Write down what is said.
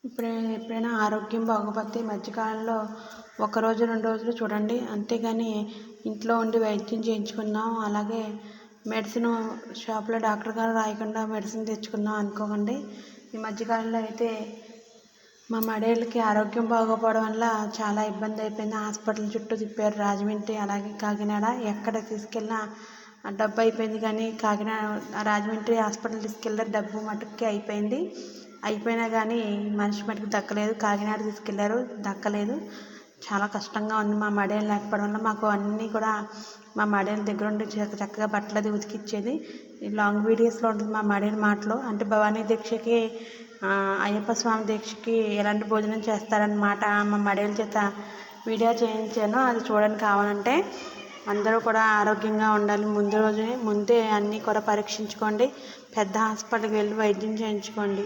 ఎప్పుడైనా ఆరోగ్యం బాగోకపోతే ఈ మధ్యకాలంలో ఒకరోజు 2 రోజులు చూడండి. అంతేగాని ఇంట్లో ఉండి వైద్యం చేయించుకుందాం, అలాగే మెడిసిన్ షాప్లో డాక్టర్ గారు రాయకుండా మెడిసిన్ తెచ్చుకుందాం అనుకోకండి. ఈ మధ్యకాలంలో అయితే మా మడేళ్ళకి ఆరోగ్యం బాగోకపోవడం వల్ల చాలా ఇబ్బంది అయిపోయింది. హాస్పిటల్ చుట్టూ తిప్పారు. రాజమండ్రి అలాగే కాకినాడ ఎక్కడ తీసుకెళ్ళినా డబ్బు అయిపోయింది. కానీ రాజమండ్రి హాస్పిటల్ తీసుకెళ్ళారు, డబ్బు మటుక్కి అయిపోయినా కానీ మనిషి మటుకు దక్కలేదు. కాకినాడ తీసుకెళ్లారు, దక్కలేదు. చాలా కష్టంగా ఉంది. మా మడేలు లేకపోవడం వల్ల మాకు అన్నీ కూడా మా మడేల దగ్గర ఉండి చక్కగా బట్టలు అది ఉతికిచ్చేది. ఈ లాంగ్ వీడియోస్లో ఉంటుంది మా మడేల మాటలు. అంటే భవానీ దీక్షకి, అయ్యప్ప స్వామి దీక్షకి ఎలాంటి భోజనం చేస్తారన్నమాట మా మడేల చేత వీడియో చేయించాను. అది చూడడానికి కావాలంటే అందరూ కూడా ఆరోగ్యంగా ఉండాలి. ముందే అన్నీ కూడా పరీక్షించుకోండి. పెద్ద హాస్పిటల్కి వెళ్ళి వైద్యం చేయించుకోండి.